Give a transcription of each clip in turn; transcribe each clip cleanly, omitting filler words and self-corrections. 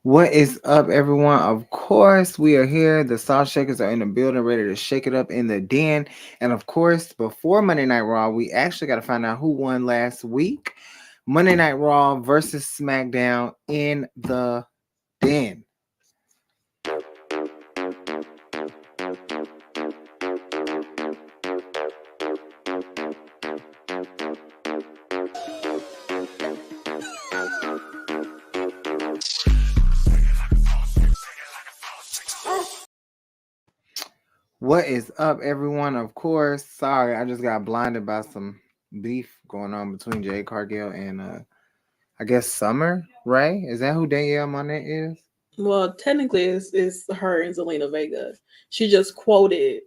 What is up, everyone? Of course, we are here. The Salt Shakers are in the building, ready to shake it up in the den. And of course, before Monday Night Raw, we actually got to find out who won last week. Monday Night Raw versus SmackDown in the den. What is up, everyone? Of course, sorry, I just got blinded by some beef going on between Jay Cargill and I guess Summer Rae. Is that who Danielle Monet is? Well, technically, it's her and Zelina Vega. She just quoted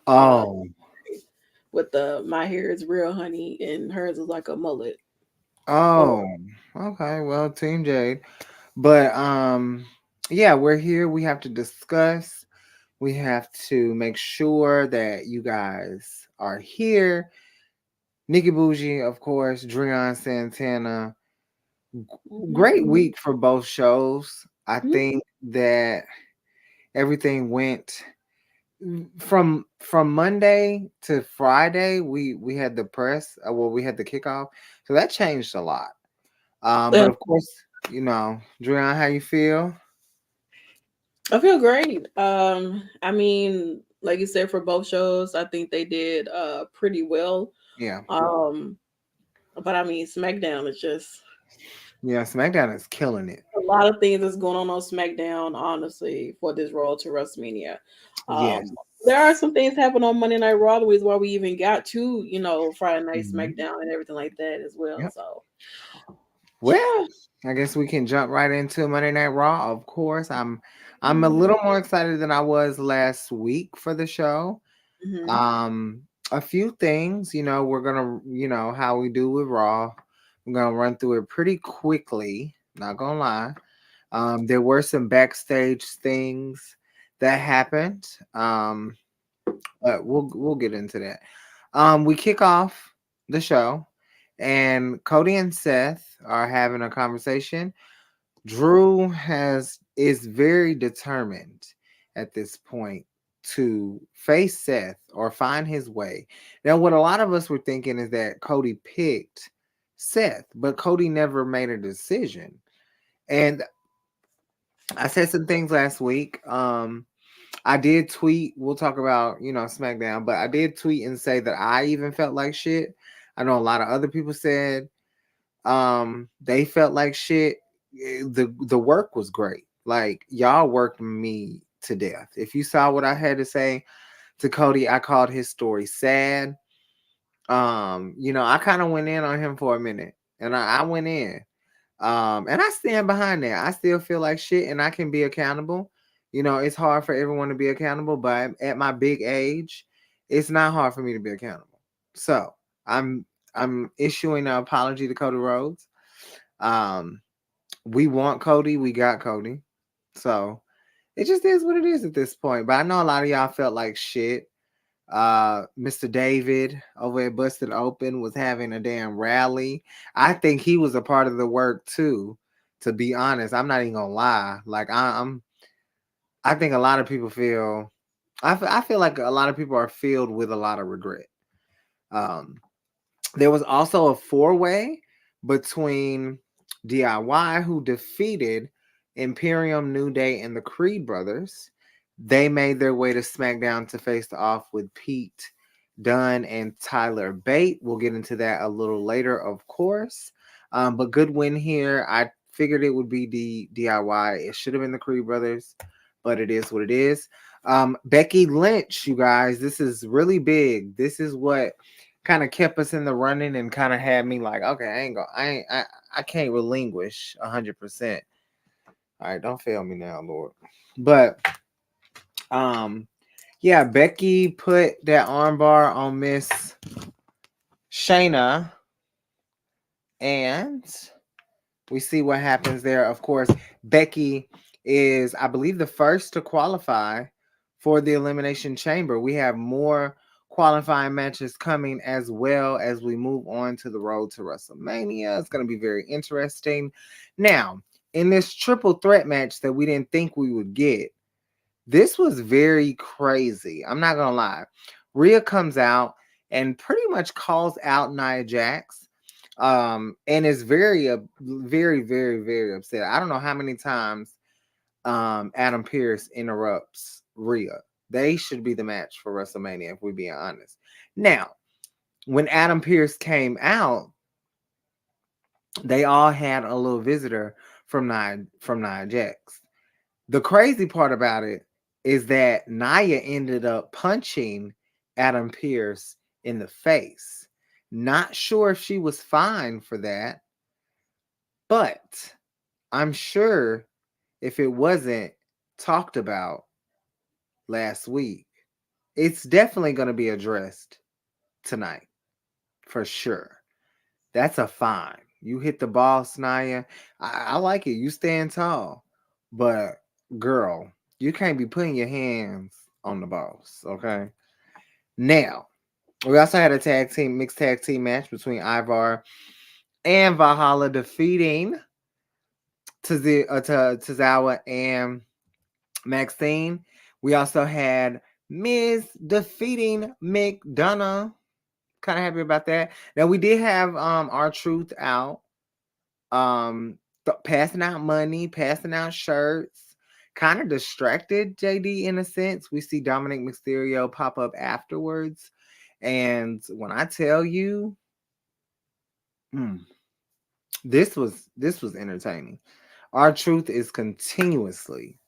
uh Oh, with the "My hair is real, honey," and hers is like a mullet. Or oh, okay. Well, Team Jade. But yeah, we're here. We have to discuss. We have to make sure that you guys are here. Nikki Bougie, of course, Dreon Santana. Great Mhm. week for both shows. I Mhm. think that everything went from Monday to Friday. We had the press, well, we had the kickoff, so that changed a lot. But Yeah, of course, Dreon, how you feel? I feel great. I mean, like you said, for both shows, I think they did pretty well. Yeah. Um, but I mean, SmackDown is just Yeah, SmackDown is killing it. a lot of things that's going on SmackDown, honestly, for this Road to WrestleMania. Yes. There are some things happen on Monday Night Raw, the reason why we even got to, Friday Night Mhm. SmackDown and everything like that as well. Yep. So, Well, yeah. I guess we can jump right into Monday Night Raw. Of course, I'm a Mhm. little more excited than I was last week for the show. Mhm. Um, a few things, we're gonna, how we do with Raw. I'm gonna run through it pretty quickly. Not gonna lie. There were some backstage things that happened. But we'll get into that. We kick off the show, and Cody and Seth are having a conversation. Drew is very determined at this point to face Seth or find his way. Now, what a lot of us were thinking is that Cody picked Seth, but Cody never made a decision. And I said some things last week. I did tweet. We'll talk about SmackDown, but I did tweet and say that I even felt like shit. I know a lot of other people said they felt like shit. The work was great. Like y'all worked me to death. If you saw what I had to say to Cody, I called his story sad. I kind of went in on him for a minute, and I went in. And I stand behind that. I still feel like shit, and I can be accountable. It's hard for everyone to be accountable, but at my big age, it's not hard for me to be accountable. So I'm I'm issuing an apology to Cody Rhodes. Um, we want Cody, we got Cody. So it just is what it is at this point. But I know a lot of y'all felt like shit. Mr. David over at Busted Open was having a damn rally. I think he was a part of the work too. To be honest, I'm not even gonna lie. Like I think a lot of people feel. I feel like a lot of people are filled with a lot of regret. Um, there was also a four-way between DIY, who defeated Imperium, New Day, and the Creed brothers. They made their way to SmackDown to face off with Pete Dunne and Tyler Bate. We'll get into that a little later, of course. But good win here. I figured it would be the DIY. It should have been the Creed brothers, but it is what it is. Becky Lynch, you guys, this is really big. This is what kind of kept us in the running and kind of had me like, okay, I can't relinquish 100%. All right, don't fail me now, Lord. But um, yeah, Becky put that armbar on Miss Shayna, and we see what happens there. Of course, Becky is, I believe, the first to qualify for the Elimination Chamber. We have more qualifying matches coming as well as we move on to the road to WrestleMania. It's going to be very interesting. Now, in this triple threat match that we didn't think we would get. This was very crazy. I'm not gonna lie. Rhea comes out and pretty much calls out Nia Jax, and is very, very, very upset. I don't know how many times Adam Pearce interrupts Rhea. They should be the match for WrestleMania, if we're being honest. Now, when Adam Pearce came out, they all had a little visitor from Nia Jax. The crazy part about it is that Nia ended up punching Adam Pearce in the face. Not sure if she was fine for that, but I'm sure if it wasn't talked about last week, it's definitely going to be addressed tonight for sure. That's a fine. You hit the ball, Nia. I like it. You stand tall, but girl, you can't be putting your hands on the boss. Okay. Now, we also had a mixed tag team match between Ivar and Valhalla defeating Tozawa and Maxine. We also had Miz defeating McDonough. Kind of happy about that. Now we did have R-Truth out, passing out money, passing out shirts. Kind of distracted JD in a sense. We see Dominic Mysterio pop up afterwards, and when I tell you, this was entertaining. R-Truth is continuously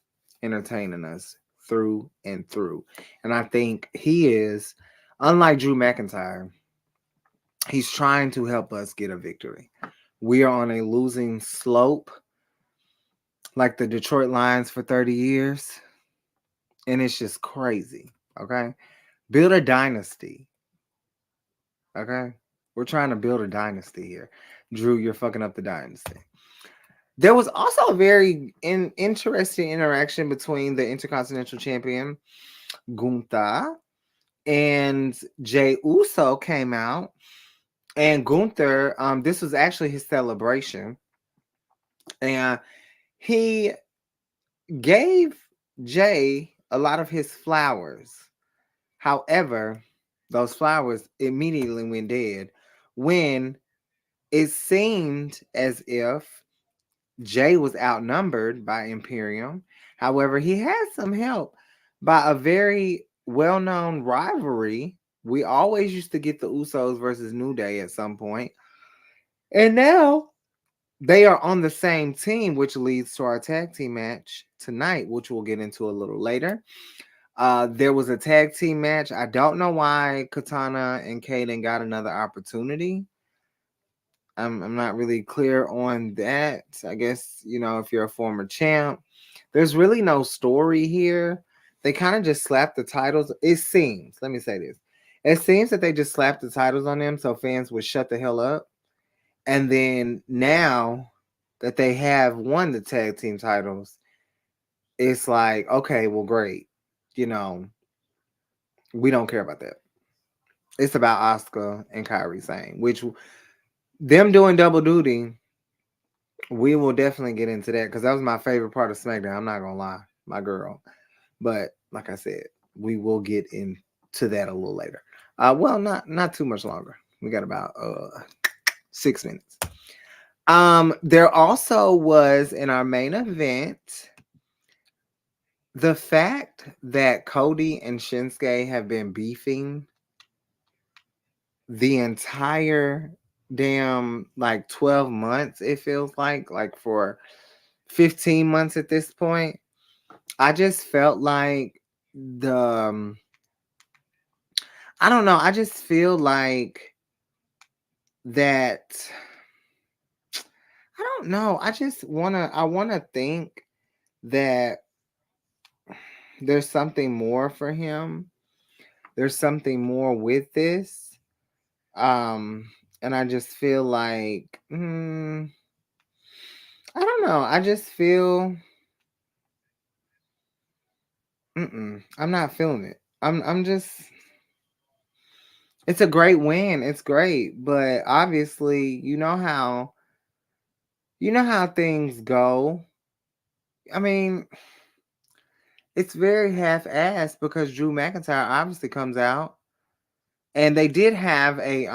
entertaining us through and through, and I think he is, unlike Drew McIntyre, he's trying to help us get a victory. We are on a losing slope, like the Detroit Lions for 30 years, and it's just crazy. Okay, build a dynasty. Okay, we're trying to build a dynasty here. Drew, you're fucking up the dynasty. There was also a very interesting interaction between the Intercontinental Champion Gunther and Jey Uso came out, and Gunther, this was actually his celebration, and he gave Jey a lot of his flowers. However, those flowers immediately went dead when it seemed as if Jey was outnumbered by Imperium. However, he had some help by a very well-known rivalry. We always used to get the Usos versus New Day at some point. And now they are on the same team, which leads to our tag team match tonight, which we'll get into a little later. There was a tag team match. I don't know why Katana and Kaden got another opportunity. I'm not really clear on that. I guess, if you're a former champ, there's really no story here. They kind of just slapped the titles. It seems, let me say this. It seems that they just slapped the titles on them so fans would shut the hell up. And then now that they have won the tag team titles, it's like, okay, well, great. We don't care about that. It's about Asuka and Kairi Sane, which them doing double duty, we will definitely get into that because that was my favorite part of SmackDown. I'm not going to lie, my girl. But like I said, we will get into that a little later. Well, not too much longer. We got about 6 minutes. There also was in our main event the fact that Cody and Shinsuke have been beefing the entire damn 12 months. It feels like for 15 months at this point. I just felt like I don't know. I just feel like that. I don't know. I want to think that there's something more for him. There's something more with this. And I just feel like, I don't know. I just feel, I'm not feeling it. I'm just, it's a great win. It's great. But obviously, you know how you know how things go. I mean, it's very half-assed because Drew McIntyre obviously comes out, and they did have a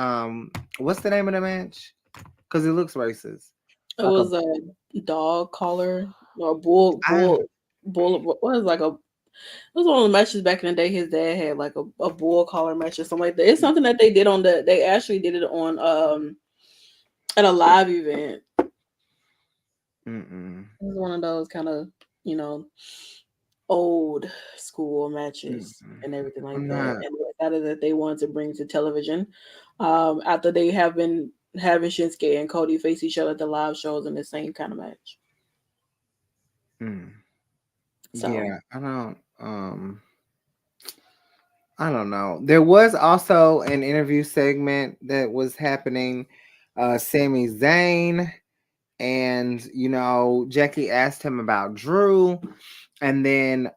what's the name of the match? Because it looks racist. It Like a was a dog collar or bull I bull bull. What was like a? It was one of the matches back in the day. His dad had like a bull collar match or something like that. It's something that they did on the. They actually did it on at a live event. mm-mm, It was one of those kind of, you know, old school matches mm-mm. and everything like I'm that. not. And they decided that they wanted to bring to television. After they have been having Shinsuke and Cody face each other at the live shows in the same kind of match. Mm. So Yeah, I don't know. There was also an interview segment that was happening. Sami Zayn and Jackie asked him about Drew, and then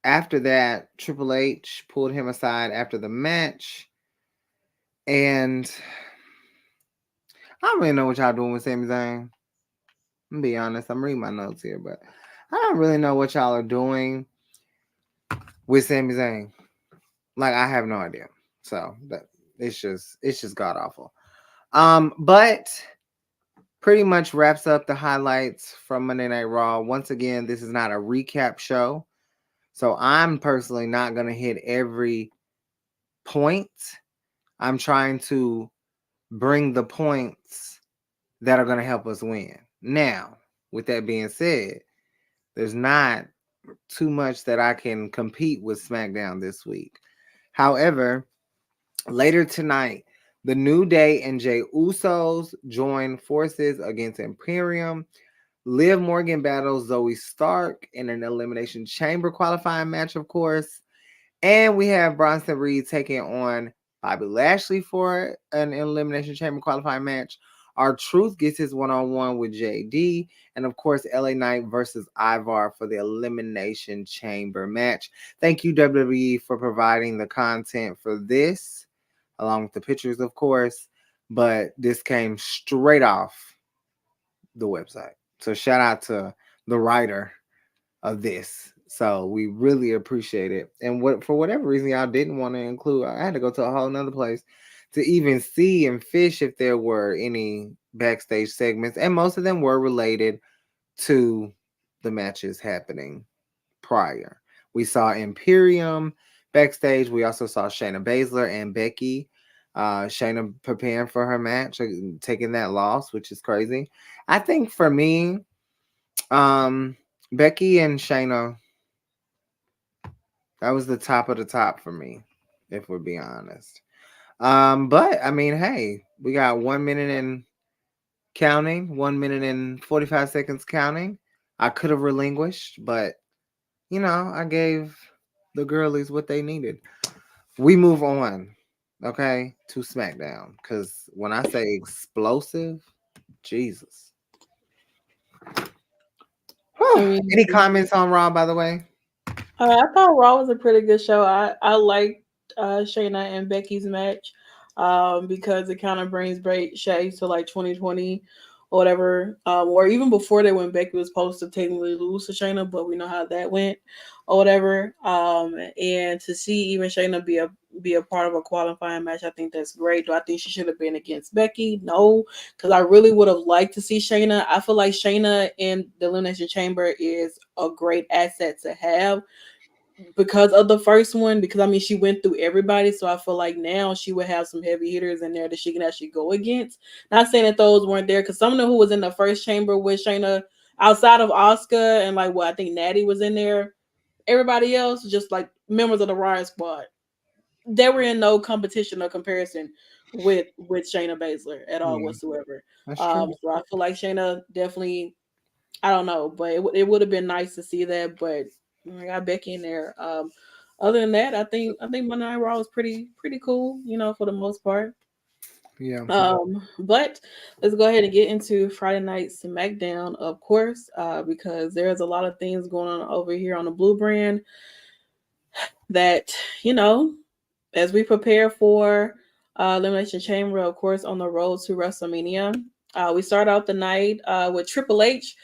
after that, Triple H pulled him aside after the match, and I don't really know what y'all doing with Sami Zayn. I'm gonna be honest. I'm reading my notes here, but I don't really know what y'all are doing with Sami Zayn. Like, I have no idea. So that it's just god awful. But pretty much wraps up the highlights from Monday Night Raw. Once again, this is not a recap show. So I'm personally not gonna hit every point. I'm trying to bring the points that are gonna help us win. Now, with that being said, there's not too much that I can compete with SmackDown this week. However, later tonight, the New Day and Jey Usos join forces against Imperium. Liv Morgan battles Zoe Stark in an Elimination Chamber qualifying match, of course. And we have Bronson Reed taking on Bobby Lashley for an Elimination Chamber qualifying match. R-Truth gets his one-on-one with JD. And of course, LA Knight versus Ivar for the Elimination Chamber match. Thank you, WWE, for providing the content for this, along with the pictures, of course. But this came straight off the website. So shout out to the writer of this. So we really appreciate it. And for whatever reason y'all didn't want to include, I had to go to a whole nother place to even see and fish if there were any backstage segments. And most of them were related to the matches happening prior. We saw Imperium backstage. We also saw Shayna Baszler and Becky. Shayna preparing for her match, taking that loss, which is crazy. I think for me, Becky and Shayna, that was the top of the top for me, if we're being honest. But I mean, hey, we got 1 minute and counting, 1 minute and 45 seconds counting. I could have relinquished, but I gave the girlies what they needed. We move on, okay, to SmackDown. Because when I say explosive, Jesus. I Whew. mean, Any comments on Raw, by the way? I thought Raw was a pretty good show. I liked Shayna and Becky's match because it kind of brings Shay to like 2020 or whatever, or even before that when Becky was supposed to technically lose to Shayna, but we know how that went or whatever. And to see even Shayna be a part of a qualifying match, I think that's great. Do I think she should have been against Becky? No, because I really would have liked to see Shayna. I feel like Shayna in the Elimination Chamber is a great asset to have because of the first one, because I mean she went through everybody, so I feel like now she would have some heavy hitters in there that she can actually go against. Not saying that those weren't there, because some of them who was in the first chamber with Shayna, outside of Oscar and like I think Natty was in there, everybody else just like members of the Riot Squad. They were in no competition or comparison with Shayna Baszler at all Yeah, whatsoever. that's true. So I feel like Shayna definitely, I don't know, but it would have been nice to see that. But I got Becky in there. Other than that, I think Monday Night Raw was pretty cool, for the most part. Yeah. But let's go ahead and get into Friday Night SmackDown, of course, because there's a lot of things going on over here on the Blue Brand that as we prepare for Elimination Chamber, of course, on the road to WrestleMania. We start out the night with Triple H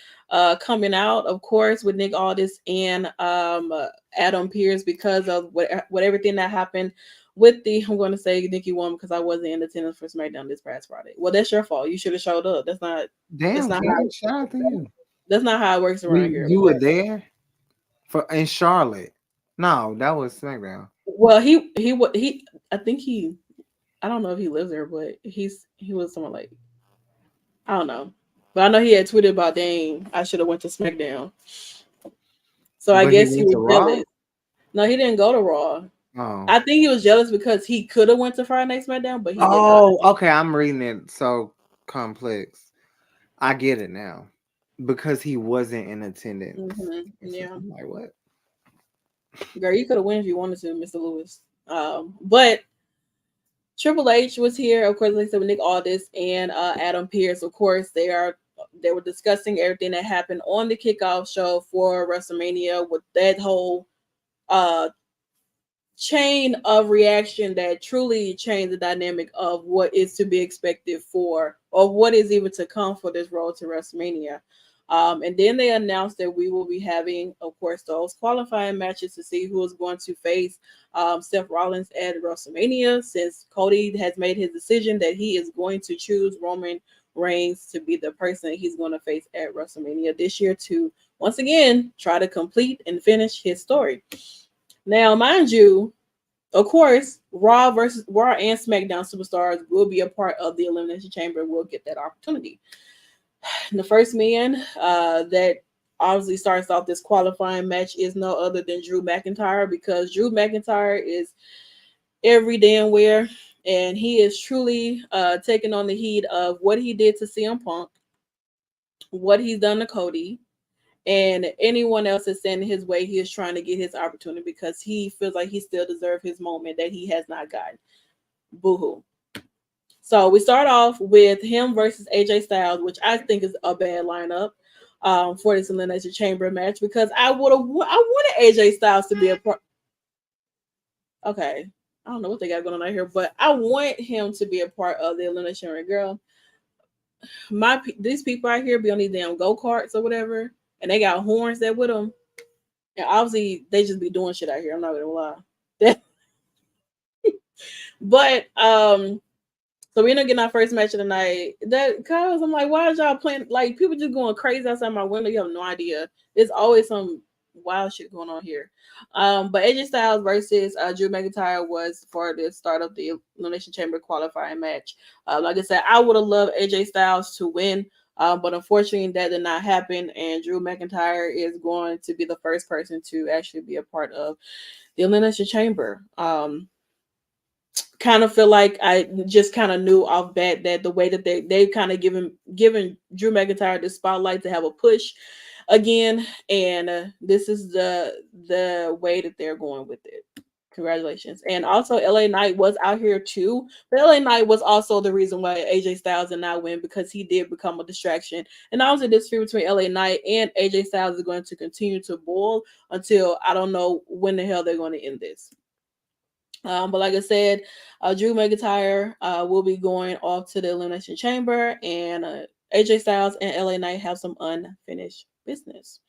coming out, of course, with Nick Aldis and Adam Pearce because of what everything that happened with the. I'm going to say Nikki won because I wasn't in attendance for SmackDown this past Friday. Well, that's your fault. You should have showed up. That's not. That's Damn, not Ken, shout out to you. that's not how it works around here. You were there for in Charlotte. No, that was SmackDown. Well, he. I think he. I don't know if he lives there, but he was someone like I don't know. But I know he had tweeted about dang, I should have went to SmackDown. So I But he guess he went was to Raw. jealous. No, he didn't go to Raw. Oh. I think he was jealous because he could have went to Friday Night SmackDown, but he did not. Oh, okay. I'm reading it so complex. I get it now. Because he wasn't in attendance. Yeah, I'm like, what? girl, you could have won if you wanted to, Mr. Lewis. But Triple H was here, of course, like I said, with Nick Aldis and Adam Pearce. Of course, they were discussing everything that happened on the kickoff show for WrestleMania with that whole uh chain of reaction that truly changed the dynamic of what is to be expected for or what is even to come for this road to WrestleMania. And then they announced that we will be having, of course, those qualifying matches to see who is going to face Seth Rollins at WrestleMania, since Cody has made his decision that he is going to choose Roman Reigns to be the person he's going to face at WrestleMania this year to once again try to complete and finish his story. Now, mind you, of course, Raw and SmackDown superstars will be a part of the Elimination Chamber. Will get that opportunity. And the first man that obviously starts off this qualifying match is no other than Drew McIntyre, because Drew McIntyre is every damn where, and he is truly taking on the heat of what he did to CM Punk, what he's done to Cody, and anyone else is standing his way. He is trying to get his opportunity because he feels like he still deserves his moment that he has not gotten. Boo-hoo. So we start off with him versus AJ Styles, which I think is a bad lineup for this Elimination Chamber match, because I wanted AJ Styles to be a part. Okay, I don't know what they got going on out here, but I want him to be a part of the Elimination Chamber. Girl, these people out here be on these damn go karts or whatever, and they got horns that with them, and obviously they just be doing shit out here. I'm not gonna lie. But so we end up getting our first match of the night. That cause I'm like, why is y'all playing like people just going crazy outside my window? You have no idea. There's always some wild shit going on here. But AJ Styles versus Drew McIntyre was for the start of the Elimination Chamber qualifying match. Like I said, I would have loved AJ Styles to win. But unfortunately, that did not happen, and Drew McIntyre is going to be the first person to actually be a part of the Elimination Chamber. Kind of feel like I just kind of knew off bat that the way that they kind of given Drew McIntyre the spotlight to have a push again, and this is the way that they're going with it. Congratulations. And also LA Knight was out here too, but LA Knight was also the reason why AJ Styles did not win, because he did become a distraction. And also this feud between LA Knight and AJ Styles is going to continue to boil until I don't know when the hell they're going to end this. But like I said, Drew McIntyre will be going off to the Elimination Chamber, and AJ Styles and LA Knight have some unfinished business.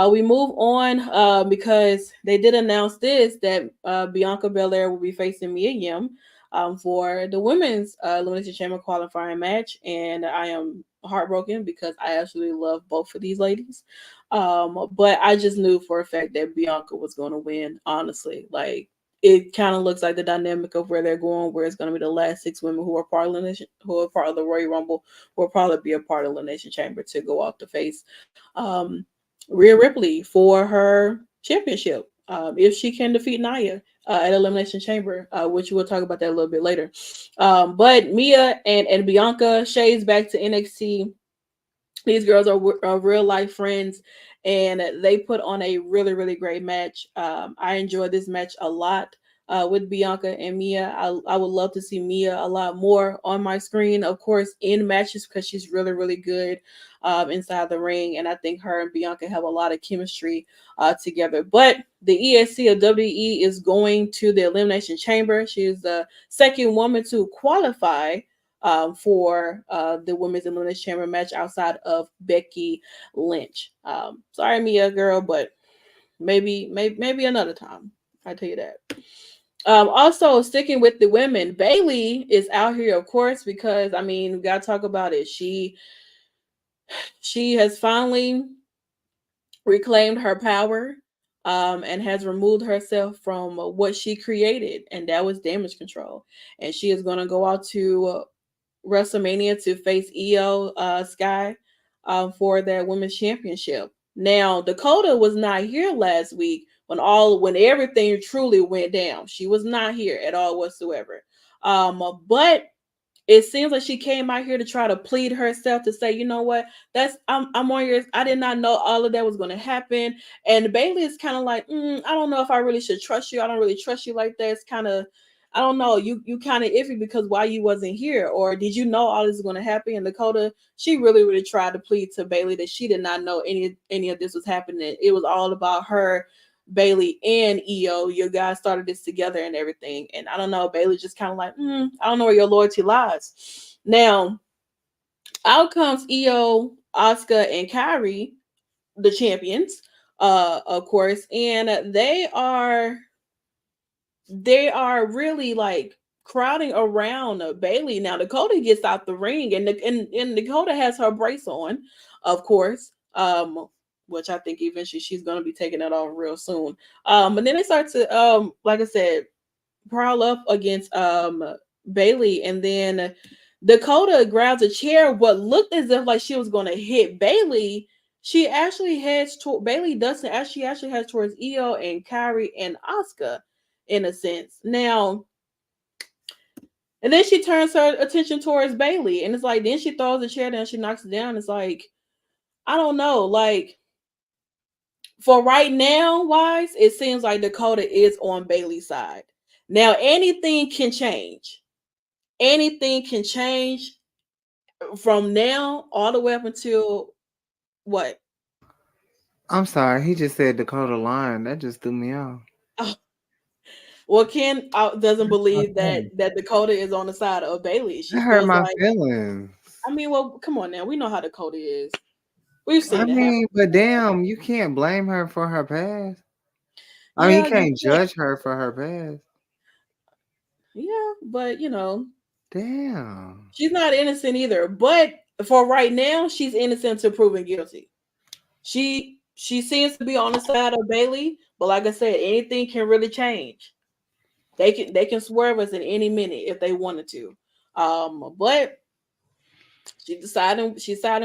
We move on because they did announce this, that Bianca Belair will be facing Mia Yim for the women's Elimination Chamber qualifying match, and I am heartbroken because I absolutely love both of these ladies. But I just knew for a fact that Bianca was going to win. Honestly, like it kind of looks like the dynamic of where they're going, where it's going to be the last 6 women who are part of the nation, who are part of the Royal Rumble, will probably be a part of the Nation Chamber to go off the face. Rhea Ripley for her championship, if she can defeat Nia at Elimination Chamber, which we'll talk about that a little bit later. But Mia and Bianca, shades back to NXT. These girls are real life friends, and they put on a really, really great match. I enjoyed this match a lot. with Bianca and Mia. I would love to see Mia a lot more on my screen, of course, in matches because she's really, really good inside the ring. And I think her and Bianca have a lot of chemistry together. But the ESC of WWE is going to the Elimination Chamber. She is the second woman to qualify for the Women's Elimination Chamber match outside of Becky Lynch. Sorry, Mia, girl, but maybe another time. I tell you that. Also, sticking with the women, Bailey is out here, of course, because I mean, we gotta talk about it. She has finally reclaimed her power, and has removed herself from what she created, and that was Damage Control. And she is gonna go out to WrestleMania to face Io Sky for that women's championship. Now, Dakota was not here last week when everything truly went down. She was not here at all whatsoever. But it seems like she came out here to try to plead herself to say, you know what, I'm on your. I did not know all of that was going to happen. And Bailey is kind of like, I don't know if I really should trust you. I don't really trust you like that. It's kind of, I don't know. You kind of iffy because why you wasn't here, or did you know all this is going to happen? And Dakota, she really tried to plead to Bailey that she did not know any of this was happening. It was all about her, Bailey and Io. You guys started this together and everything. And I don't know, Bailey just kind of like, I don't know where your loyalty lies. Now, out comes Io, Asuka, and Kairi, the champions, of course, and they are really like crowding around Bailey. Now Dakota gets out the ring, and Dakota has her brace on, of course. Which I think eventually she's gonna be taking that off real soon. But then they start to like I said, prowl up against Bailey, and then Dakota grabs a chair. What looked as if like she was gonna hit Bailey. She actually heads toward Bailey doesn't as she actually heads towards Io and Kairi and Asuka in a sense. Now, and then she turns her attention towards Bailey, and it's like then she throws the chair down, she knocks it down. It's like, I don't know, like for right now, wise, it seems like Dakota is on Bailey's side. Now, anything can change. Anything can change from now all the way up until what? I'm sorry, he just said Dakota Line. That just threw me off. Oh, well, Ken doesn't believe that Okay. Dakota is on the side of Bailey. That She hurt feels my like, feelings. I mean, well, come on now. We know how Dakota is. We've I seen it happen mean, but before. damn, you can't blame her for her past. I mean, you Yeah, you can't can't. judge her for her past. Yeah, but Damn. she's not innocent either. But for right now, she's innocent to proven guilty. She seems to be on the side of Bailey, but like I said, anything can really change. They can swerve us at any minute if they wanted to. But she's siding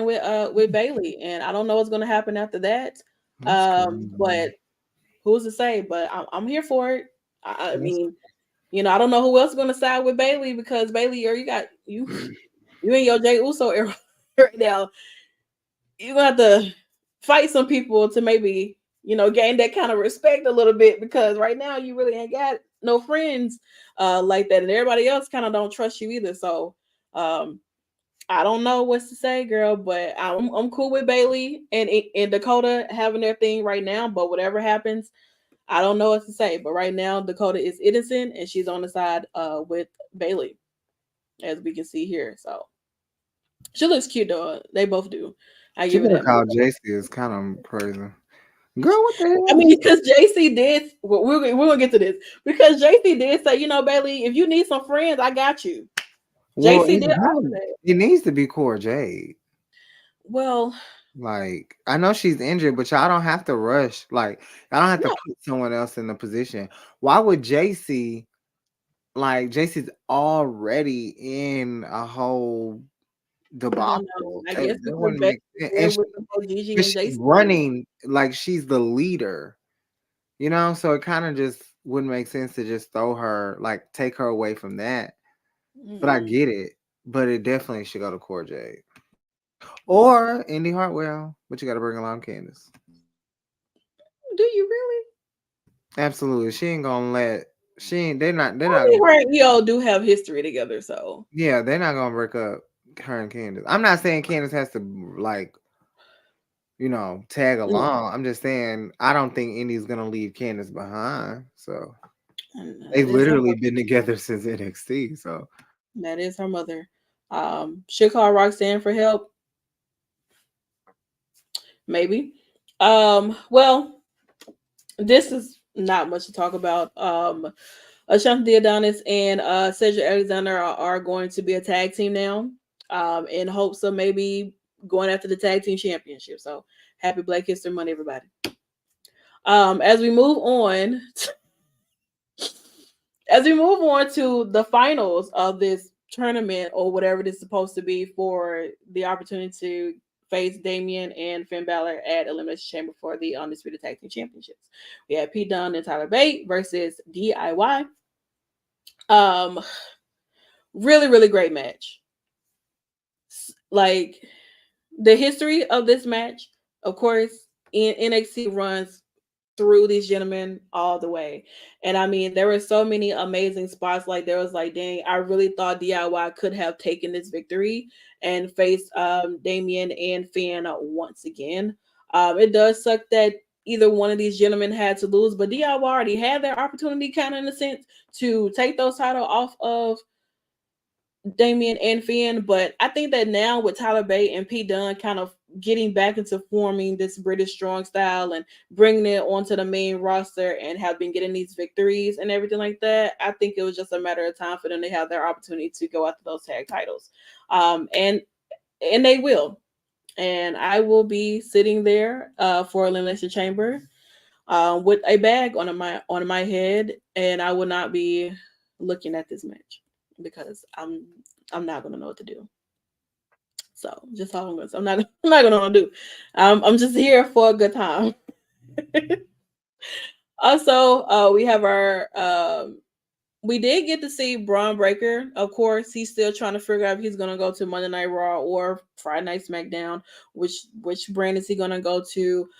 with Bailey, and I don't know what's gonna happen after that. That's crazy. But who's to say? But I'm here for it. I That's mean, I don't know who else is gonna side with Bailey because Bailey, you got you and your Jay Uso era right now. You're gonna have to fight some people to maybe gain that kind of respect a little bit because right now you really ain't got no friends like that, and everybody else kind of don't trust you either. So um I don't know what to say, girl, but I'm cool with Bailey and Dakota having their thing right now. But whatever happens, I don't know what to say. But right now, Dakota is innocent, and she's on the side with Bailey, as we can see here. So she looks cute, though. They both do. I she give it could have that much. called JC is kind of crazy. Girl, what the I hell? mean, because JC did. We're gonna get to this because JC did say, Bailey, if you need some friends, I got you. Well, JC did offer that. it needs to be Core Jade. Well, Like, I know she's injured, but y'all don't have to rush. Like, y'all don't have to no, put someone else in the position. Why would JC, like, JC's already in a whole I don't know. debacle? I That, guess that because wouldn't they're make sense. they're with the whole Gigi And and she's JC thing. running like she's the leader, so it kind of just wouldn't make sense to just throw her, like, take her away from that. But I Mm. get it. But it definitely should go to Core Jade or Indy Hartwell, but you got to bring along Candace. Do you really? Absolutely. They're not. They're I not. mean, her and EO do have history together, so Yeah, they're not gonna break up her and Candace. I'm not saying Candace has to like, tag along. I'm just saying I don't think Indy's gonna leave Candace behind. So they've that is her literally mother. been together since NXT. So That is her mother. Should call Roxanne for help, maybe. Well, this is not much to talk about. Ashanti Adonis and Cedric Alexander are going to be a tag team now, in hopes of maybe going after the tag team championship. So happy Black History Month, everybody. As we move on, to the finals of this tournament or whatever it is supposed to be for the opportunity to face Damian and Finn Balor at Elimination Chamber for the Undisputed Tag Team Championships. We had Pete Dunne and Tyler Bate versus DIY. Really, really great match. Like, the history of this match, of course, in NXT runs through these gentlemen all the way. And I mean, there were so many amazing spots. Like, there was like, dang, I really thought DIY could have taken this victory and faced Damian and Finn once again. It does suck that either one of these gentlemen had to lose, but DIY already had their opportunity, kind of in a sense, to take those titles off of Damian and Finn. But I think that now with Tyler Bate and Pete Dunne kind of getting back into forming this British strong style and bringing it onto the main roster and have been getting these victories and everything like that, I think it was just a matter of time for them to have their opportunity to go after those tag titles. And they will. And I will be sitting there for Elimination Chamber with a bag on my head, and I will not be looking at this match because I'm not gonna know what to do. So just all I'm gonna say. I'm not gonna know what to do. I'm just here for a good time. Also, we have our we did get to see Braun Breaker. Of course, he's still trying to figure out if he's gonna go to Monday Night Raw or Friday Night SmackDown. Which brand is he gonna go to?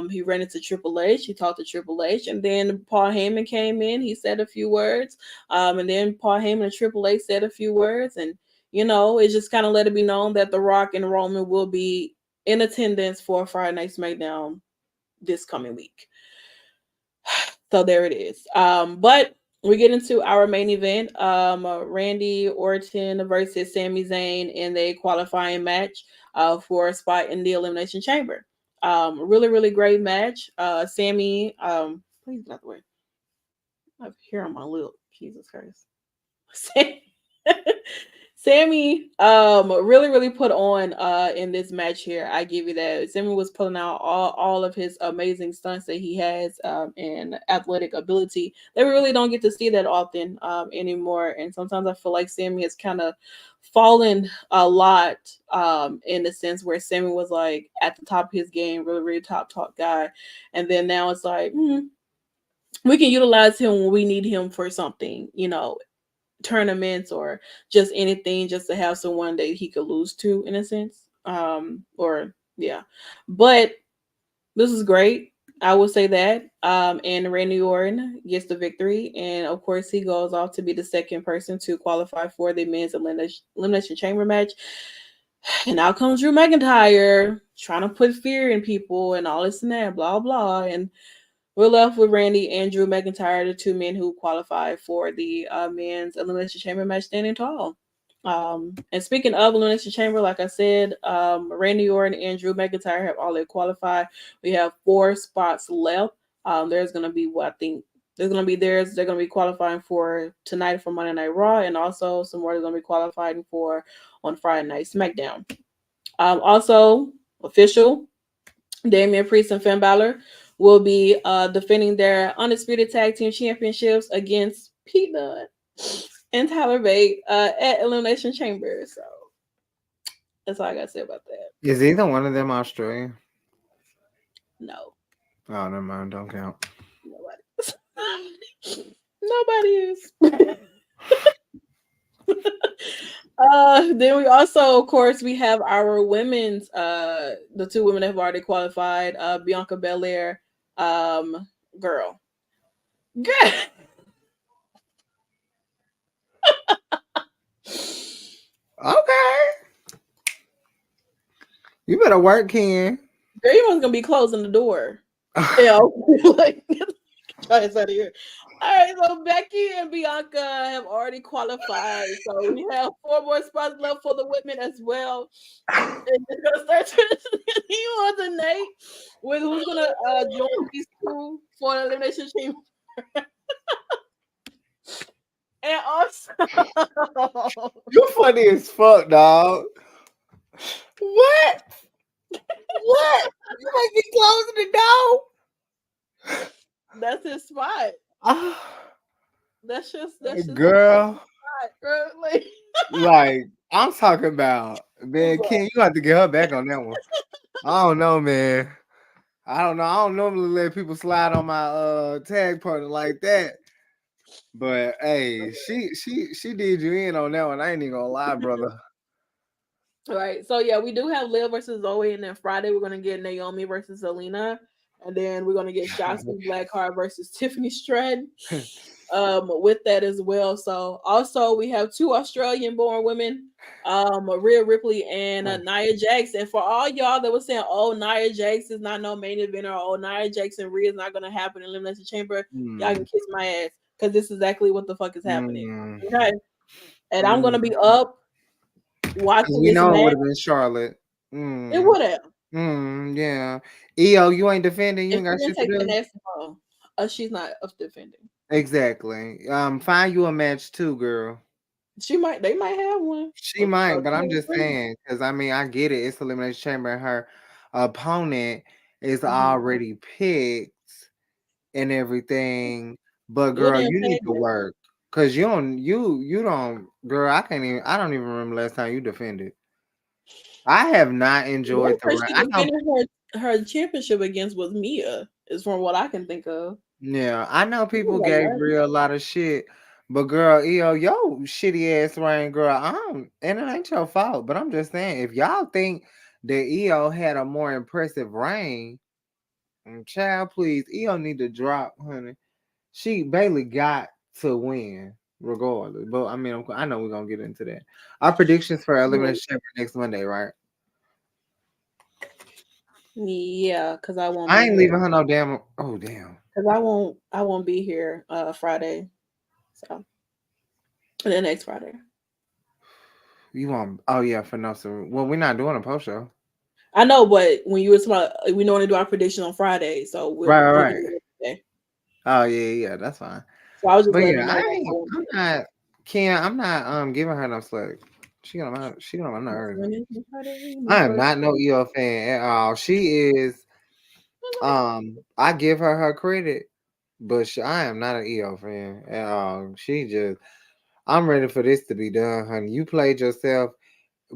He ran into Triple H. He talked to Triple H, and then Paul Heyman came in. He said a few words, and then Paul Heyman and Triple H said a few words, and it just kind of let it be known that The Rock and Roman will be in attendance for Friday Night SmackDown this coming week. So there it is. But we get into our main event. Randy Orton versus Sami Zayn in a qualifying match for a spot in the Elimination Chamber. Really, really great match. Sami, please not the way. I have hair on my lip. Jesus Christ. Sami really, really put on in this match here. I give you that. Sami was pulling out all of his amazing stunts that he has and athletic ability that we really don't get to see that often anymore. And sometimes I feel like Sami has kind of fallen a lot in the sense where Sami was like at the top of his game, really, really top guy. And then now it's like, we can utilize him when we need him for something, tournaments or just anything, just to have someone that he could lose to in a sense. But this is great, I would say that. And Randy Orton gets the victory, and of course he goes off to be the second person to qualify for the men's elimination chamber match. And out comes Drew McIntyre trying to put fear in people and all this and that, blah blah. And we're left with Randy and Drew McIntyre, the two men who qualified for the men's Elimination Chamber match, standing tall. And speaking of Elimination Chamber, like I said, Randy Orton and Drew McIntyre have already qualified. We have 4 spots left. There's going to be they're going to be qualifying for tonight for Monday Night Raw, and also some more they're going to be qualifying for on Friday Night SmackDown. Also, official, Damian Priest and Finn Balor will be defending their Undisputed Tag Team Championships against Pete Dunne and Tyler Bate at Elimination Chamber. So that's all I got to say about that. Is either one of them Australian? No. Oh, never mind. Don't count. Nobody is. Then we also, of course, we have our women's, the 2 women that have already qualified, Bianca Belair, girl. Okay. You better work, Ken. Girl, you was gonna be closing the door. Yeah, like try this out of here. All right, so Becky and Bianca have already qualified. So we have 4 more spots left for the women as well. And it's gonna start you on the Nate with who's gonna join these two for the elimination chamber. And also You funny as fuck, dog. What? What? You might be closing the door. that's his spot. Ah, That's just girl, spot, bro. Like, like I'm talking about, man. Ken, you have to get her back on that one. I don't know, man. I don't know. I don't normally let people slide on my tag partner like that. But hey, she did you in on that one. I ain't even gonna lie, brother. all right, so yeah, we do have Liv versus Zoe, and then Friday we're gonna get Naomi versus Selena, and then we're gonna get Shotzi Blackheart versus Tiffany Stratton. With that as well. So also we have 2 Australian-born women, Rhea Ripley and Nia Jax. And for all y'all that was saying, "Oh, Nia Jax is not no main event," or "Oh, Nia Jax and Rhea is not gonna happen in Elimination Chamber," y'all can kiss my ass because this is exactly what the fuck is happening. Okay, and I'm gonna be up watching We this know it would match. have been Charlotte. It would have. Yeah. EO, you ain't defending. You If ain't she got didn't shit to take the do. nasty ball, she's not defending. Exactly. Find you a match too, girl. She might. They might have one. She might, but I'm just saying because I mean I get it. It's elimination chamber, and her opponent is already picked and everything. But What girl, damn you need tag to work because you don't, girl. I don't even remember last time you defended. I have not enjoyed One the person run. she I know. defended her championship against was Mia, is from what I can think of. Yeah, I know She was people like gave that. real a lot of shit, but girl, yo, shitty ass rain, girl. And it ain't your fault. But I'm just saying, if y'all think that EO had a more impressive reign, child, please, EO need to drop, honey. She Bailey got to win regardless. But I mean, I know we're gonna get into that. Our predictions for Elimination Chamber next Monday, right? Yeah, because I won't I be ain't here. leaving her no damn. Oh damn. Because I won't be here Friday. So the next Friday. You want? Oh yeah, for no sir. Well, we're not doing a post show. I know, but when you were talking, we normally do our prediction on Friday, so we'll do Right. it today. Oh yeah, that's fine. So I was just But letting yeah, her know. I'm not Ken, I'm not giving her no slack. She got on my nerves. I am not no EO fan at all. She is I give her credit, but I am not an EO fan at all. I'm ready for this to be done, honey. You played yourself.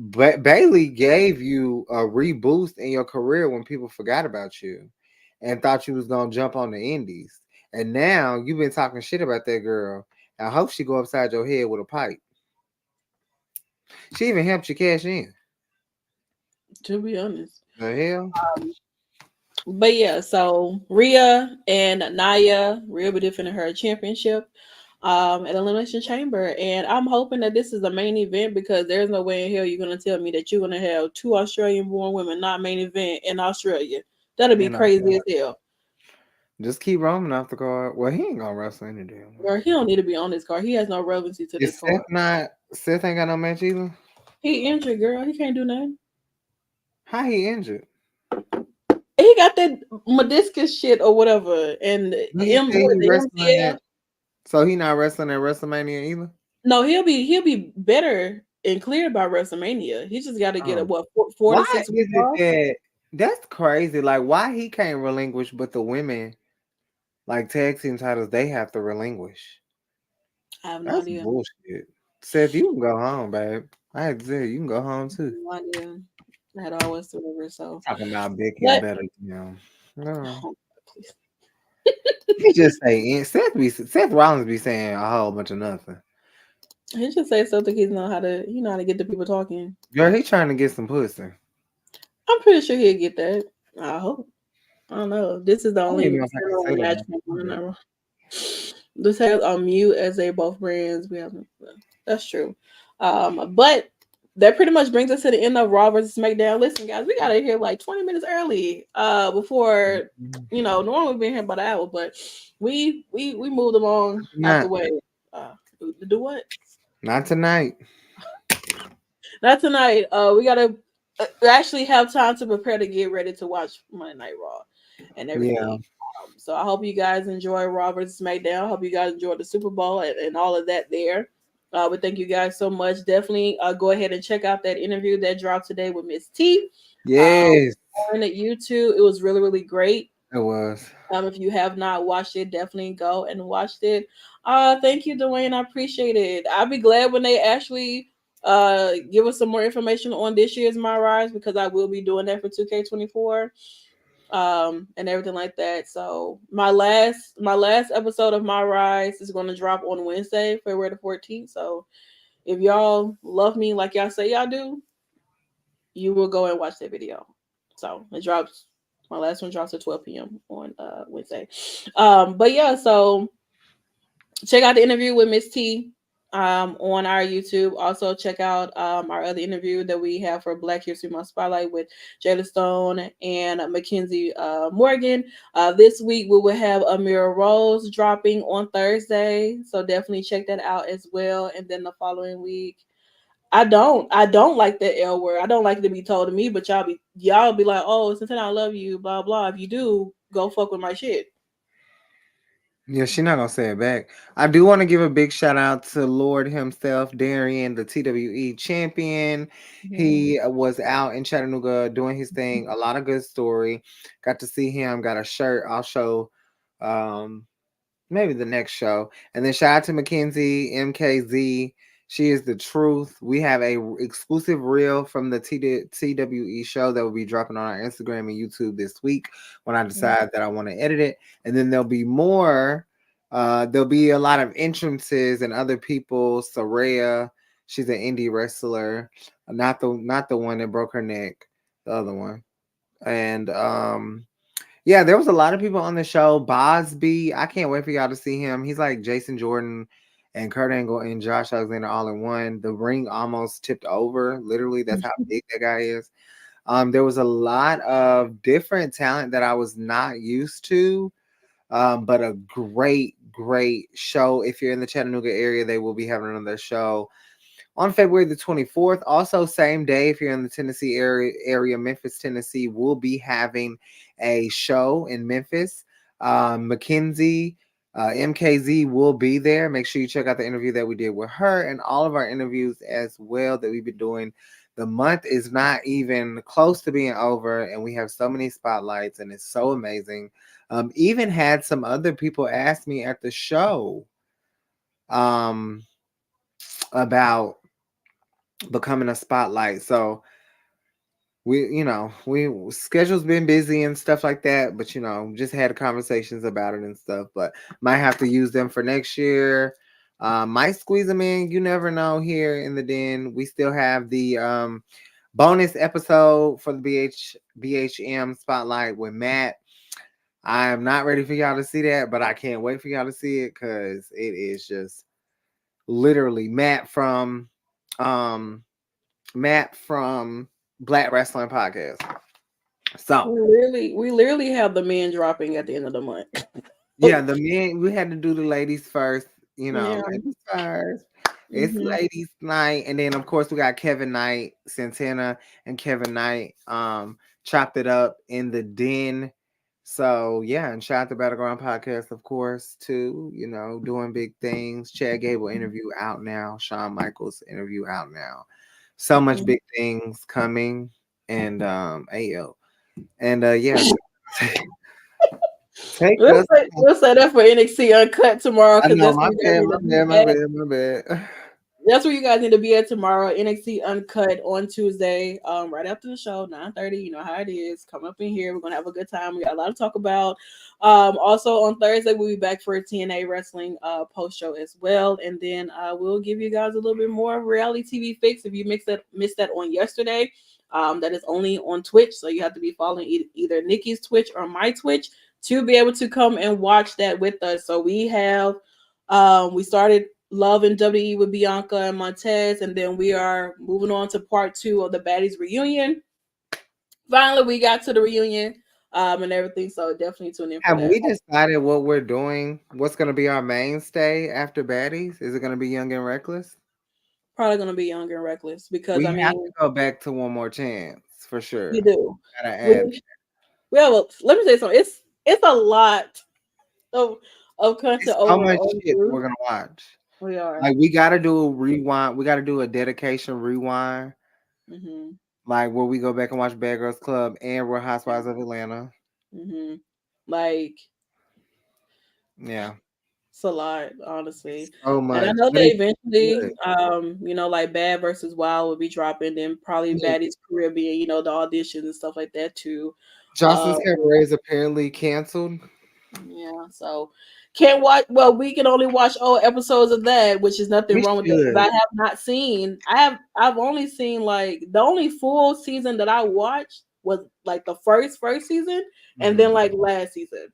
Bailey gave you a reboost in your career when people forgot about you and thought you was gonna jump on the indies. And now you've been talking shit about that girl. I hope she go upside your head with a pipe. She even helped you cash in. To be honest. The hell? But yeah, so Rhea and Naya, Rhea be defending her championship at Elimination Chamber. And I'm hoping that this is a main event because there's no way in hell you're gonna tell me that you're gonna have 2 Australian born women not main event in Australia. That'll be crazy as hell. Just keep Roman off the card. Well, he ain't gonna wrestle any damn way. Or he don't need to be on this card. He has no relevancy to this Is card. Seth ain't got no match either? He injured, girl. He can't do nothing. How he injured? He got that meniscus shit or whatever, and He said he wrestling MCL. so he not wrestling at WrestleMania either? No, he'll be better and cleared by WrestleMania. He just got to get a what 4 to Why 6 is weeks it off. that that's crazy? Like, why he can't relinquish, but the women, like tag team titles, they have to relinquish? I have no That's idea. bullshit. Seth, you can go home, babe. I had to say you can go home too. No idea. I had always delivered. So, Talking about Becky but better, you know. No. oh, please. He just say Seth Rollins be saying a whole bunch of nothing. He should say something. He know how to get the people talking. Girl, he trying to get some pussy. I'm pretty sure he'll get that. I hope. I don't know. This is the I don't only even know if I can say match. that. This has on mute as they both brands. We haven't. That's true. But that pretty much brings us to the end of Raw versus SmackDown. Listen, guys, we got to hear like 20 minutes early. Before normally we've been here about an hour, but we moved along out the Not, way. To do what? not tonight. Not tonight. We gotta actually have time to prepare to get ready to watch Monday Night Raw and Yeah. everything. So I hope you guys enjoy Raw versus SmackDown. I hope you guys enjoyed the Super Bowl and all of that there. But thank you guys so much. Definitely go ahead and check out that interview that dropped today with Miss T. Yes, On at YouTube. It was really, really great. it was. If you have not watched it, definitely go and watch it. Thank you, Dwayne. I appreciate it. I'll be glad when they actually give us some more information on this year's My Rise, because I will be doing that for 2K24 and everything like that. So my last episode of My Rise is going to drop on Wednesday, February the 14th. So if y'all love me like y'all say y'all do, you will go and watch that video. So it drops. My last one drops at 12 p.m. on Wednesday. But yeah, so check out the interview with Miss T on our YouTube. Also check out our other interview that we have for Black History Month Spotlight with Jayla Stone and Mackenzie Morgan. This week we will have Amira Rose dropping on Thursday, so definitely check that out as well. And then the following week, I don't like that L word. I don't like it to be told to me, but y'all be like, oh, since I love you, blah blah. If you do, go fuck with my shit. Yeah, she's not gonna say it back. I do want to give a big shout out to Lord himself, Darian, the TWE champion. Mhm. He was out in Chattanooga doing his thing. A lot of good story. Got to see him. Got a shirt. I'll show um maybe the next show. And then shout out to Mackenzie MKZ. She is the truth. We have a exclusive reel from the TWE show that will be dropping on our Instagram and YouTube this week when I decide that I want to edit it. And then there'll be more. There'll be a lot of entrances and other people. Soraya, she's an indie wrestler, not the one that broke her neck, the other one. And yeah, there was a lot of people on the show. Bosby, I can't wait for y'all to see him. He's like Jason Jordan and Kurt Angle and Josh Alexander all in one. The ring almost tipped over. Literally, that's how big that guy is. There was a lot of different talent that I was not used to, but a great, great show. If you're in the Chattanooga area, they will be having another show on February the 24th. Also, same day, if you're in the Tennessee area, Memphis, Tennessee, will be having a show in Memphis. Mackenzie, MKZ will be there. Make sure you check out the interview that we did with her and all of our interviews as well that we've been doing. The month is not even close to being over, and we have so many spotlights, and it's so amazing. Even had some other people ask me at the show about becoming a spotlight. So we schedule's been busy and stuff like that, but just had conversations about it and stuff, but might have to use them for next year. Might squeeze them in. You never know. Here in the den, we still have the bonus episode for the BHM spotlight with Matt. I am not ready for y'all to see that, but I can't wait for y'all to see it because it is just literally Matt from Black Wrestling Podcast. So We literally have the men dropping at the end of the month. yeah, the men, we had to do the ladies first, Yeah. ladies first. It's Mhm. ladies night, and then of course we got Kevin Knight, Santana, and Kevin Knight chopped it up in the den. So yeah, and shout out to Battleground Podcast, of course, too. Doing big things. Chad Gable interview out now. Shawn Michaels interview out now. So much big things coming, and AO, and yeah, take us. We'll say that for NXT Uncut tomorrow, I because know, that's my where you guys bad, need my to be bad, my at. bad, my bad. That's where you guys need to be at tomorrow. NXT Uncut on Tuesday, right after the show, 9:30. You know how it is. Come up in here. We're gonna have a good time. We got a lot to talk about. Also on Thursday, we'll be back for a TNA Wrestling post show as well, and then we'll give you guys a little bit more reality TV fix. If you missed that on yesterday, that is only on Twitch, so you have to be following either Nikki's Twitch or my Twitch to be able to come and watch that with us. So we have we started Love and WWE with Bianca and Montez, and then we are moving on to part 2 of the Baddies reunion. Finally, we got to the reunion, and everything. So definitely tune in for Have that. we decided what we're doing? What's going to be our mainstay after Baddies? Is it going to be Young and Reckless? Probably gonna be Young and Reckless because We I have mean to go back to One More Chance for we sure. do. Gotta add. We well, let me say something. It's a lot of It's content so over much on shit through. we're gonna watch. We are. Like we gotta do a rewind. We gotta do a dedication rewind. Mm-hmm. Like where we go back and watch Bad Girls Club and Real Housewives of Atlanta. Mm-hmm. Like Yeah, it's a lot, honestly. so And I much, know but that it's eventually, good. like Bad versus Wild will be dropping, then probably Yeah. Baddies Caribbean, the auditions and stuff like that too. Johnson's Um, Cabaret is apparently canceled. yeah, so can't watch. Well, we can only watch all episodes of that, which is nothing We wrong with that. Because should. I have not seen. I've only seen like the only full season that I watched was like the first season, and then Mhm. like last season.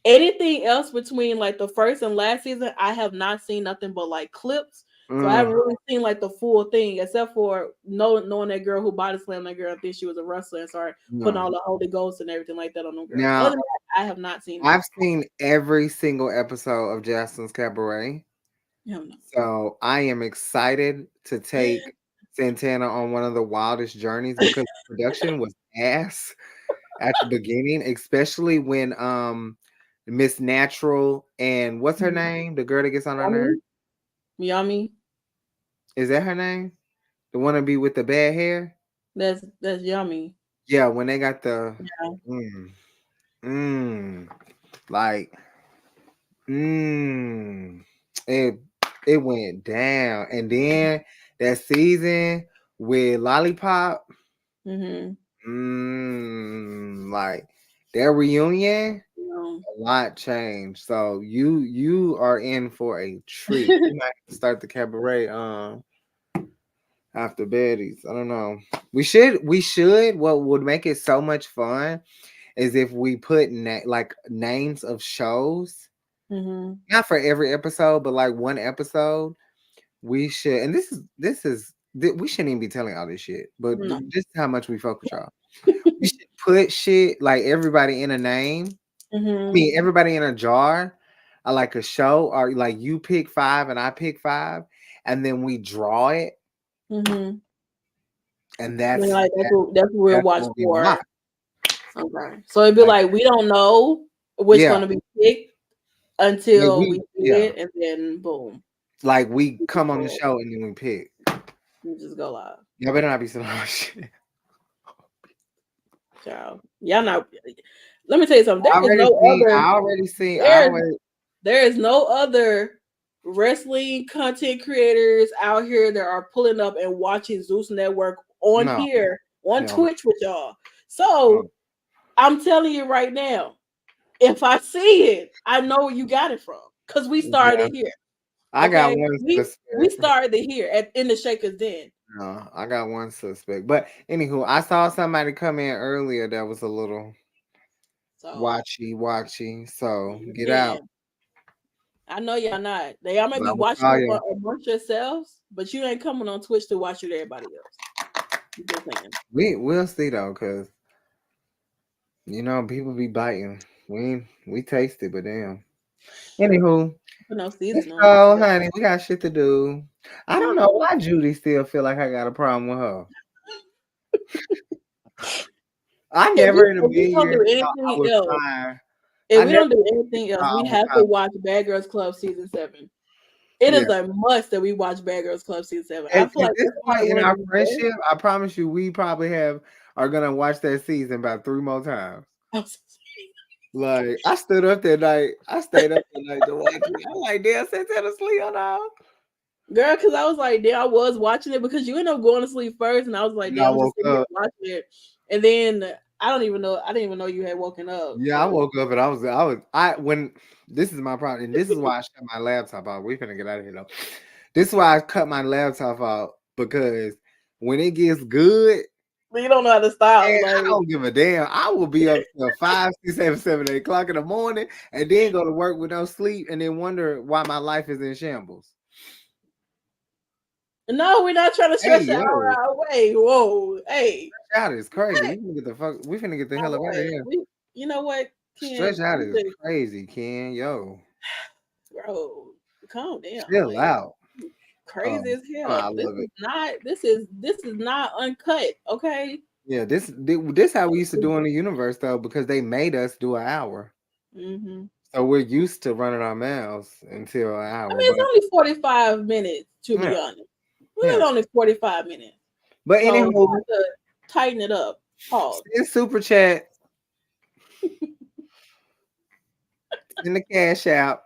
Anything else between like the first and last season, I have not seen nothing but like clips. So I haven't Mm, really seen like the full thing, except for knowing that girl who body slammed that girl. I think she was a wrestler and started putting all no. the Holy Ghost and everything like that on them girls. Other Now than that, I have not seen it. I've seen every single episode of Johnson's Cabaret. Hell no. So I am excited to take Santana on one of the wildest journeys because the production was ass at the beginning, especially when Miss Natural and what's her name? The girl that gets on her nerves. Yummy, yummy. Is that her name? The one to be with the bad hair? That's yummy. Yeah, when they got the Yeah. mm, mm, like mm, it it went down. And then that season with Lollipop, Mm-hmm. like their reunion, You know. a lot changed. So you are in for a treat. You might have to start the cabaret after Betty's. I don't know. We should. What would make it so much fun is if we put like names of shows, Mm-hmm. not for every episode, but like one episode. We should, and we shouldn't even be telling all this shit, but No. just how much we fuck with y'all. We should put shit like everybody in a name. I Mm-hmm. mean, everybody in a jar, like a show, or like you pick 5 and I pick 5, and then we draw it, Mm-hmm. and Like that's what we'll that's watch what we for. watch. Okay. So it'd be Like, like we don't know which yeah, gonna be picked like until we see yeah, it, and then boom, like we we just come on the go, show and then we pick. we just go live. Y'all better not be saying all shit. Child, y'all not. Let me tell you something. There is no other. I already seen. I There, already there is no other wrestling content creators out here that are pulling up and watching Zeus Network on no, here on no, Twitch with y'all. no. So I'm telling you right now, if I see it, I know where you got it from because we Yeah, started here. I got Okay, one we suspect. started here in the Shakers Den. No, I got one suspect. But anywho, I saw somebody come in earlier that was a little So watchy. So get out. man, I know y'all not. Y'all might I be will watching call you. amongst yourselves, but you ain't coming on Twitch to watch with everybody else. I'm just saying. We'll see though, cause people be biting. We taste it, but damn. Anywho, Put no let's season on it. go, honey. We got shit to do. I don't know why Judy still feel like I got a problem with her. I If never in a we million don't do years thought I anything was else, trying. if I we never don't do anything else, thought I we was have to trying. watch Bad Girls Club season 7. It Yeah. is a must that we watch Bad Girls Club season 7. I At feel like this that's point probably in one of our the friendship, I promise you, we probably are gonna watch that season about 3 more times. best. Like I stood up that night. I stayed up that night to watch it. I'm like, damn, Santana sleep on now. Girl, because I was like, damn, I was watching it because you ended up going to sleep first, and I was like, And I damn, I'm woke just sitting here up. watching it. And then I didn't even know you had woken up. Yeah, I So woke up and when this is my problem, and this is why I shut my laptop out. We finna get out of here though. This is why I cut my laptop out because when it gets good, you don't know how to stop. man, Like, I don't give a damn. I will be up till 5, 6, 7, 8 o'clock in the morning and then go to work with no sleep and then wonder why my life is in shambles. No, we're not trying to Hey, stretch the hour yo, our way. Whoa, hey, out is crazy. what? We finna get the hell All up out of right. here. You know what, Stretch Ken? out is crazy, Ken. Yo, Bro, calm down. chill Like out. crazy as I hell. This love is it. not. This is not uncut. Okay. Yeah, this how we used to do in the universe though, because they made us do an hour. Mm-hmm. So we're used to running our mouths until an I hour. mean, it's But only 45 minutes to yeah, be honest. yeah. It's only 45 minutes. But So we anywho, have to tighten it up. Pause. send super chat in the cash out.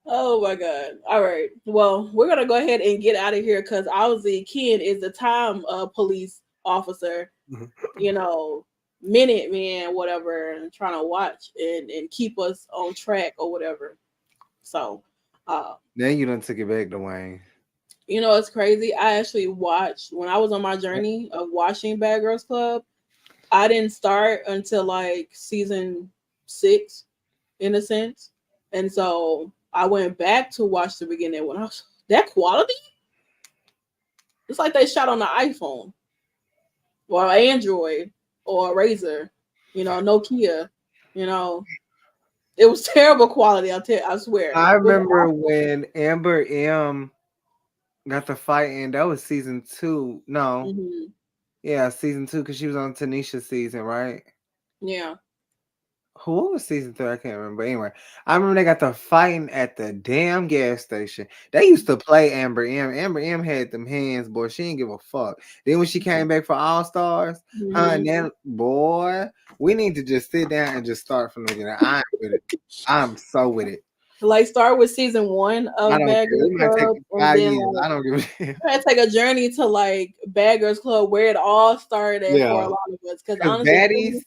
Oh my god. All right. Well, we're gonna go ahead and get out of here because obviously Ken is the time police officer, you know, minute man, whatever, and trying to watch and keep us on track or whatever. So Now you done took it back, Dwayne. you know it's crazy. I actually watched when I was on my journey of watching Bad Girls Club. I didn't start until like season 6, in a sense, and so I went back to watch the beginning when I was that quality. It's like they shot on the iPhone or Android or Razor, you know, Nokia. You know, it was terrible quality. I swear. I remember when Amber M got the fight in. That was season 2. No, Mm-hmm. yeah, season 2 because she was on Tanisha's season, right? Yeah. Who was season 3? I can't remember. Anyway, I remember they got the fighting at the damn gas station. They used to play Amber M. Amber M had them hands, boy. She didn't give a fuck. Then when she came back for All Stars, Mm-hmm. and then boy, we need to just sit down and just start from the beginning. I'm with it. I'm so with it. Like start with season 1 I of don't Bad care. Girls It might take Club, you and 5 then years. like I don't give a damn. I take a journey to like Bad Girls Club where it all started at for a Yeah, lot of us. Because because honestly, baddies,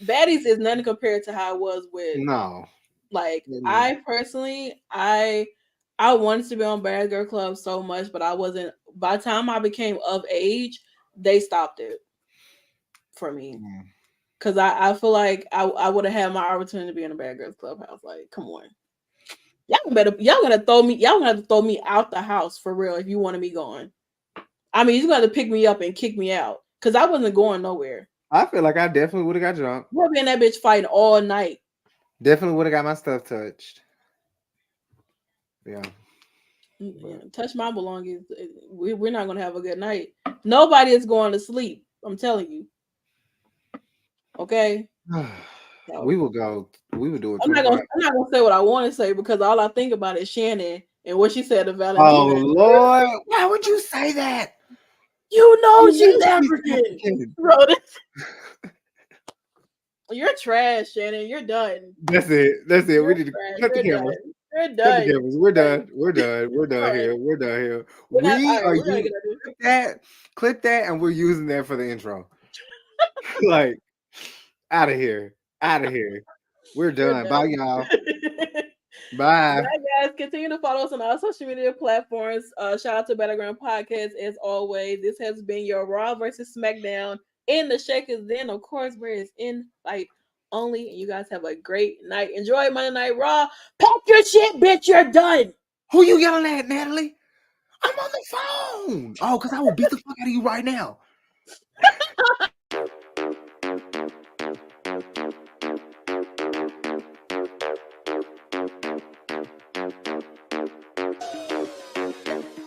Baddies is nothing compared to how it was with no. like I personally I wanted to be on Bad Girl Club so much, but I wasn't. By the time I became of age, they stopped it for me because I feel like I would have had my opportunity to be in a Bad Girls Clubhouse. Like, come on, y'all gonna throw me out the house for real if you wanted me going. I mean, you're gonna pick me up and kick me out because I wasn't going nowhere. I feel like I definitely would have got drunk. We'll be in that bitch fighting all night. Definitely would have got my stuff touched. Yeah. Touch my belongings. We're not gonna have a good night. Nobody is going to sleep. I'm telling you. Okay. We will go. We would do it I'm not 24 gonna. hours. I'm not gonna say what I want to say because all I think about is Shannon and what she said to Oh Valentina. Lord, why would you say that? You know You she's know she's African. African. Bro, you're trash, Shannon. You're done. That's it. That's it. We You're need to trash. cut the You're cameras. done. You're Cut the done. cameras. We're done. We're done. We're All done right. here. We're done here. We're not. All We right. are We're gonna you get it. clip that, and we're using that for the intro. Like, out of here. Out of here. We're done. Bye, y'all. Bye. Bye, guys. Continue to follow us on our social media platforms. Shout out to Battleground Podcast as always. This has been your Raw versus SmackDown in the Shakers Den, of course, where it's in fight only. And you guys have a great night. Enjoy Monday Night Raw. Pack your shit, bitch. You're done. Who you yelling at, Natalie? I'm on the phone. Oh, because I will beat the fuck out of you right now.